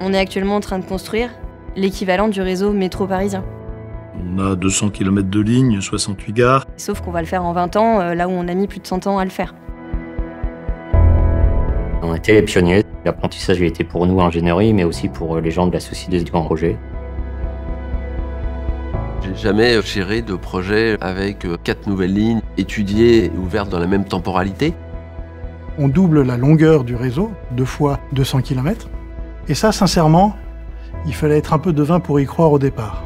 On est actuellement en train de construire l'équivalent du réseau métro parisien. On a 200 km de ligne, 68 gares. Sauf qu'on va le faire en 20 ans, là où on a mis plus de 100 ans à le faire. On était les pionniers. L'apprentissage était pour nous ingénierie, mais aussi pour les gens de la Société du Grand Projet. J'ai jamais géré de projet avec 4 nouvelles lignes étudiées et ouvertes dans la même temporalité. On double la longueur du réseau, 2 fois 200 km. Et ça, sincèrement, il fallait être un peu devin pour y croire au départ.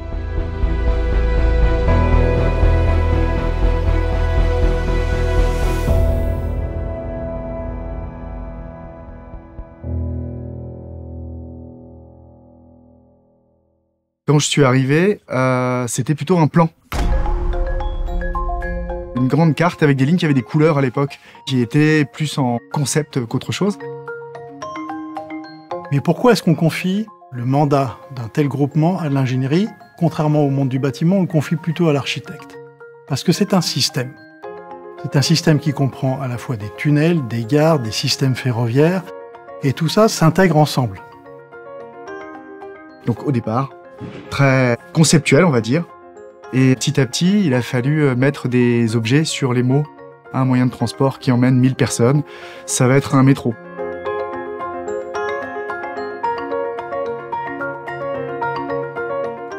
Quand je suis arrivé, c'était plutôt un plan. Une grande carte avec des lignes qui avaient des couleurs à l'époque, qui étaient plus en concept qu'autre chose. Mais pourquoi est-ce qu'on confie le mandat d'un tel groupement à l'ingénierie? Contrairement au monde du bâtiment, on le confie plutôt à l'architecte. Parce que c'est un système. C'est un système qui comprend à la fois des tunnels, des gares, des systèmes ferroviaires, et tout ça s'intègre ensemble. Donc au départ, très conceptuel, on va dire. Et petit à petit, il a fallu mettre des objets sur les mots. Un moyen de transport qui emmène 1000 personnes, ça va être un métro.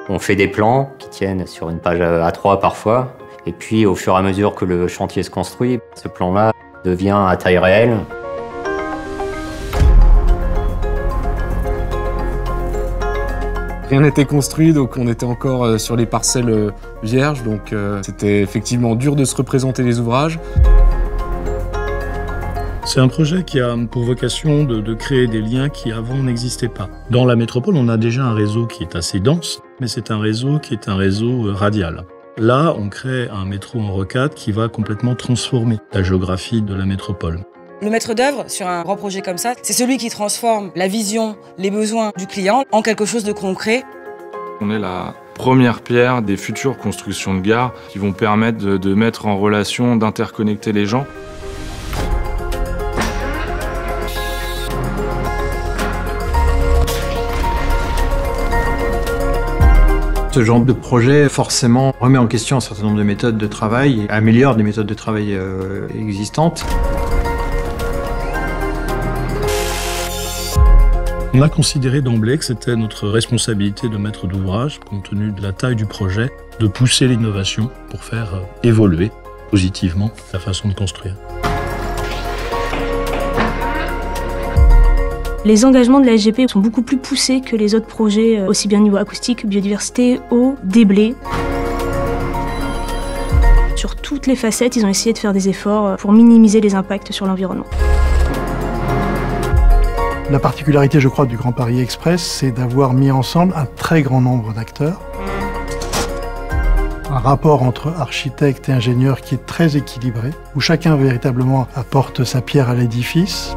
On fait des plans qui tiennent sur une page A3 parfois. Et puis, au fur et à mesure que le chantier se construit, ce plan-là devient à taille réelle. Rien n'était construit, donc on était encore sur les parcelles vierges, donc c'était effectivement dur de se représenter les ouvrages. C'est un projet qui a pour vocation de créer des liens qui avant n'existaient pas. Dans la métropole, on a déjà un réseau qui est assez dense, mais c'est un réseau qui est un réseau radial. Là, on crée un métro en rocade qui va complètement transformer la géographie de la métropole. Le maître d'œuvre sur un grand projet comme ça, c'est celui qui transforme la vision, les besoins du client en quelque chose de concret. On est la première pierre des futures constructions de gares qui vont permettre de mettre en relation, d'interconnecter les gens. Ce genre de projet, forcément, remet en question un certain nombre de méthodes de travail et améliore des méthodes de travail existantes. On a considéré d'emblée que c'était notre responsabilité de maître d'ouvrage, compte tenu de la taille du projet, de pousser l'innovation pour faire évoluer positivement la façon de construire. Les engagements de la SGP sont beaucoup plus poussés que les autres projets, aussi bien niveau acoustique, biodiversité, eau, déblai. Sur toutes les facettes, ils ont essayé de faire des efforts pour minimiser les impacts sur l'environnement. La particularité, je crois, du Grand Paris Express, c'est d'avoir mis ensemble un très grand nombre d'acteurs. Un rapport entre architectes et ingénieurs qui est très équilibré, où chacun véritablement apporte sa pierre à l'édifice.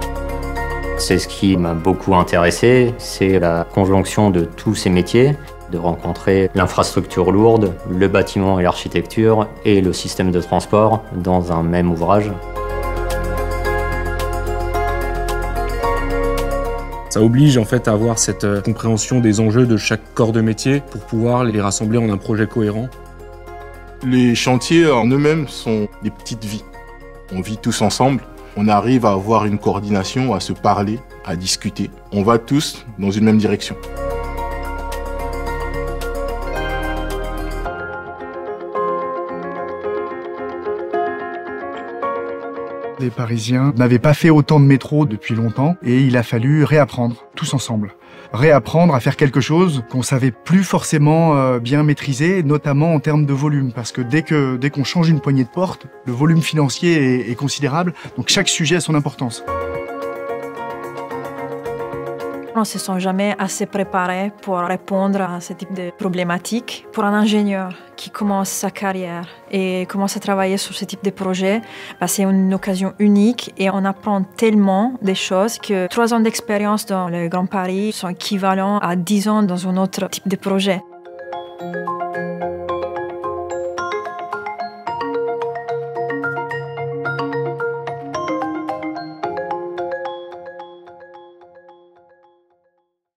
C'est ce qui m'a beaucoup intéressé, c'est la conjonction de tous ces métiers, de rencontrer l'infrastructure lourde, le bâtiment et l'architecture et le système de transport dans un même ouvrage. Ça oblige en fait à avoir cette compréhension des enjeux de chaque corps de métier pour pouvoir les rassembler en un projet cohérent. Les chantiers en eux-mêmes sont des petites vies. On vit tous ensemble, on arrive à avoir une coordination, à se parler, à discuter. On va tous dans une même direction. Les Parisiens n'avaient pas fait autant de métro depuis longtemps et il a fallu réapprendre, tous ensemble. Réapprendre à faire quelque chose qu'on savait plus forcément bien maîtriser, notamment en termes de volume, parce que dès qu'on change une poignée de porte, le volume financier est considérable, donc chaque sujet a son importance. On ne se sent jamais assez préparé pour répondre à ce type de problématiques. Pour un ingénieur qui commence sa carrière et commence à travailler sur ce type de projet, c'est une occasion unique et on apprend tellement des choses que 3 ans d'expérience dans le Grand Paris sont équivalents à 10 ans dans un autre type de projet.